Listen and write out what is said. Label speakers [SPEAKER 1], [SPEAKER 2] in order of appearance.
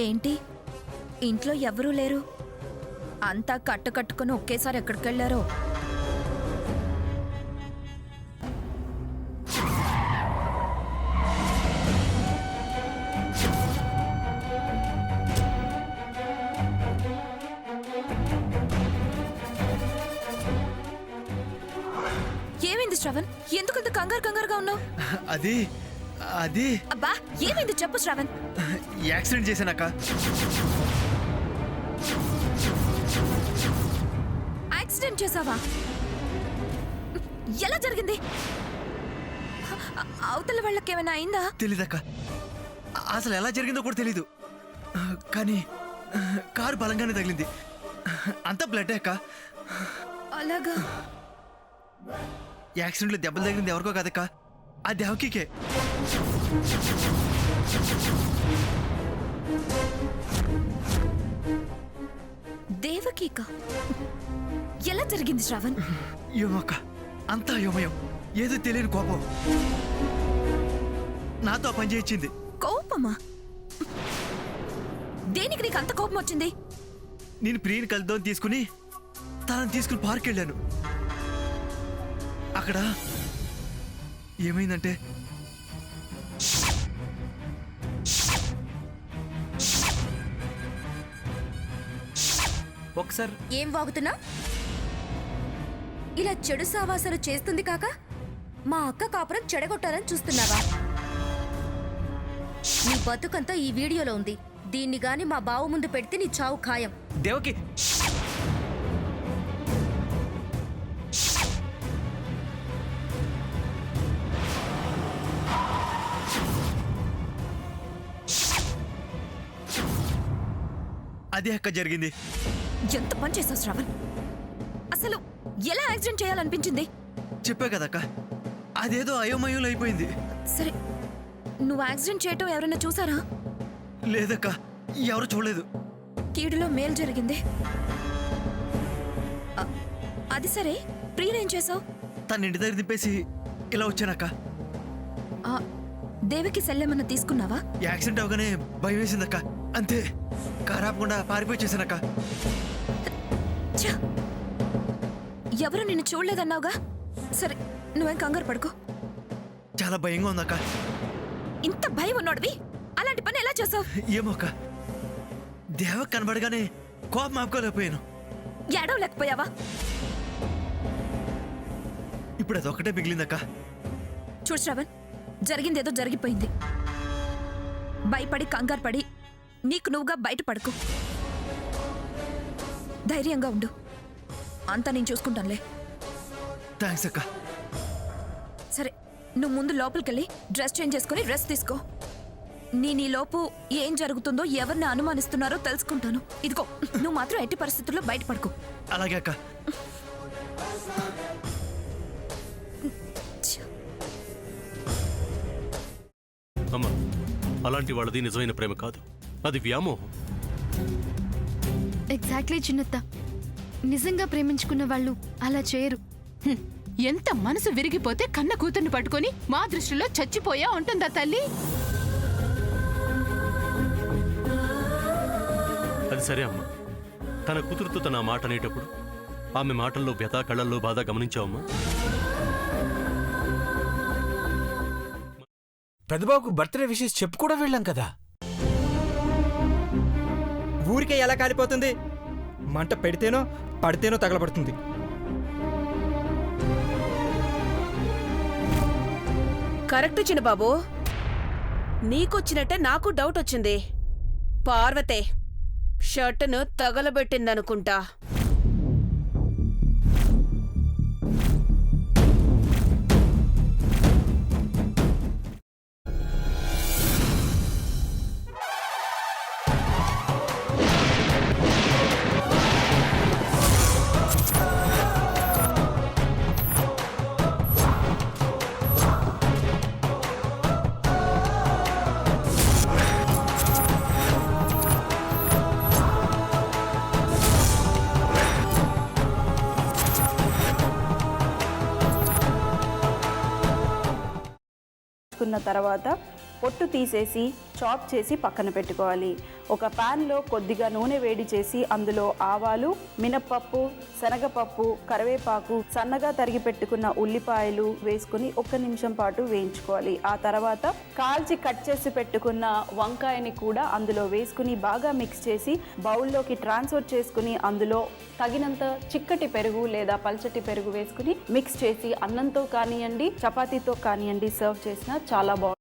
[SPEAKER 1] ఏంటి ఇంట్లో ఎవరూ లేరు? అంతా కట్టుకొని ఒకేసారి ఎక్కడికెళ్లారో? ఏమైంది శ్రవణ్? ఎందుకంత కంగారుగా ఉన్నావు?
[SPEAKER 2] అది అది
[SPEAKER 1] అబ్బా ఏమైంది చెప్పు శ్రవణ్.
[SPEAKER 2] యాక్సిడెంట్ చేశానక్క.
[SPEAKER 1] యాక్సిడెంట్ చేసావా? ఎలా జరిగింది? అవతల వాళ్ళకేమైనా అయిందా?
[SPEAKER 2] తెలీదక్క. అసలు ఎలా జరిగిందో కూడా తెలీదు. కానీ కారు బలంగానే తగిలింది. అంతా బ్లడ్ అక్క.
[SPEAKER 1] అలాగా?
[SPEAKER 2] యాక్సిడెంట్లో దెబ్బలు తగిలింది ఎవరికో కదక్క, ఆ దేవకికే.
[SPEAKER 1] దేవకీకా? ఎలా జరిగింది శ్రావణ్?
[SPEAKER 2] ఏమక్క, అంతా అయోమయం. ఏదో తెలియని కోపం నాతో పని చేయించింది.
[SPEAKER 1] కోపమా? దేనికి నీకు అంత కోపం వచ్చింది?
[SPEAKER 2] నేను ప్రియని కలుద్దాం తీసుకుని తనని తీసుకుని పార్క్ వెళ్ళాను. అక్కడ ఏమైందంటే
[SPEAKER 3] ఒకసారి
[SPEAKER 4] ఏం వాగుతున్నా? ఇలా చెడు సావాసాలు చేస్తుంది కాక మా అక్క కాపురం చెడగొట్టాలని చూస్తున్నావా? నీ బతుకంతా ఈ వీడియోలో ఉంది. దీన్ని గాని మా బావు ముందు పెడితే నీ చావు ఖాయం.
[SPEAKER 3] దేవకి,
[SPEAKER 2] అదే అక్క జరిగింది.
[SPEAKER 1] ఎంత పని చేసావు శ్రావణ్? అసలు ఎలా యాక్సిడెంట్ చేయాలనిపించింది?
[SPEAKER 2] చెప్పా కదక్క, అదేదో అయోమయంలో అయిపోయింది.
[SPEAKER 1] సరే, నువ్వు యాక్సిడెంట్ చేయటం ఎవరైనా చూసారా?
[SPEAKER 2] లేదక్క, ఎవరు చూడలేదు.
[SPEAKER 1] కీడులో మేలు జరిగింది. అది సరే, ప్రియనేం చేసావు?
[SPEAKER 2] తన ఇంటి దగ్గర దింపేసి ఇలా వచ్చానక్క.
[SPEAKER 1] దేవికి సెల్లేమన్నా తీసుకున్నావా?
[SPEAKER 2] యాక్సిడెంట్ అవగానే భయం వేసిందక్క, అంతే. కారాపకుండా పారిపోయి చేశానక్క.
[SPEAKER 1] ఛ! ఎవరు నిన్ను చూడలేదన్నావుగా? సరే, నువ్వేం కంగారు పడుకో.
[SPEAKER 2] చాలా భయంగా ఉందక్క.
[SPEAKER 1] ఇంత భయం ఉన్నోడివి అలాంటి పని ఎలా చేసావు?
[SPEAKER 2] ఏమో అక్క, దేవ కనబడగానే కోపం ఆపుకోలేకపోయాను.
[SPEAKER 1] ఏడవలేకపోయావా?
[SPEAKER 2] ఇప్పుడు అదొక్కటే మిగిలిందక్క.
[SPEAKER 1] చూడు శ్రవణ్, జరిగిందేదో జరిగిపోయింది. భయపడి కంగారు పడి నీకు నువ్వుగా బయటపడకు. ధైర్యంగా ఉండు. అంతా నేను చూసుకుంటానులే.
[SPEAKER 2] థ్యాంక్స్ అక్క.
[SPEAKER 1] సరే, నువ్వు ముందు లోపలికెళ్ళి డ్రెస్ చేంజ్ చేసుకుని రెస్ట్ తీసుకో. నీ లోపు ఏం జరుగుతుందో, ఎవరిని అనుమానిస్తున్నారో తెలుసుకుంటాను. ఇదిగో, నువ్వు మాత్రం ఎట్టి పరిస్థితుల్లో బయటపడకు.
[SPEAKER 2] అలాగే అక్క.
[SPEAKER 5] అమ్మా, అలాంటి వాళ్ళది నిజమైన ప్రేమ కాదు, అది వ్యామోహం.
[SPEAKER 6] ఎగ్జాక్ట్లీ చిన్నత్త. నిజంగా ప్రేమించుకున్న వాళ్ళు అలా చేయరు.
[SPEAKER 7] ఎంత మనసు విరిగిపోతే కన్న కూతుర్ని పట్టుకొని మా దృష్టిలో చచ్చిపోయా ఉంటుందా తల్లి?
[SPEAKER 5] అది సరే అమ్మా, తన కూతురుతో తన మాట అనేటప్పుడు ఆమె మాటల్లో వ్యథ, కళ్ళల్లో బాధ గమనించావమ్మా?
[SPEAKER 8] పెద్దబాబుకు బర్త్డే విషెస్ చెప్పు కూడా వెళ్ళాం కదా.
[SPEAKER 3] ఊరికే ఎలా కాలిపోతుంది? మంట పెడితేనో పడితేనో తగలబడుతుంది.
[SPEAKER 9] కరెక్ట్ చిన్నబాబు, నీకొచ్చినట్టే నాకు డౌట్ వచ్చింది. పార్వతే షర్టును తగలబెట్టిందనుకుంటా.
[SPEAKER 10] తర్వాత పొట్టు తీసేసి చాప్ చేసి పక్కన పెట్టుకోవాలి. ఒక ప్యాన్లో కొద్దిగా నూనె వేడి చేసి అందులో ఆవాలు, మినప్పప్పు, శనగపప్పు, కరివేపాకు, సన్నగా తరిగి పెట్టుకున్న ఉల్లిపాయలు వేసుకుని 1 నిమిషం పాటు వేయించుకోవాలి. ఆ తర్వాత కాల్చి కట్ చేసి పెట్టుకున్న వంకాయని కూడా అందులో వేసుకుని బాగా మిక్స్ చేసి బౌల్లోకి ట్రాన్స్ఫర్ చేసుకుని అందులో తగినంత చిక్కటి పెరుగు లేదా పల్చటి పెరుగు వేసుకుని మిక్స్ చేసి అన్నంతో కానివ్వండి, చపాతీతో కానివ్వండి సర్వ్ చేసినా చాలా బాగుంటుంది.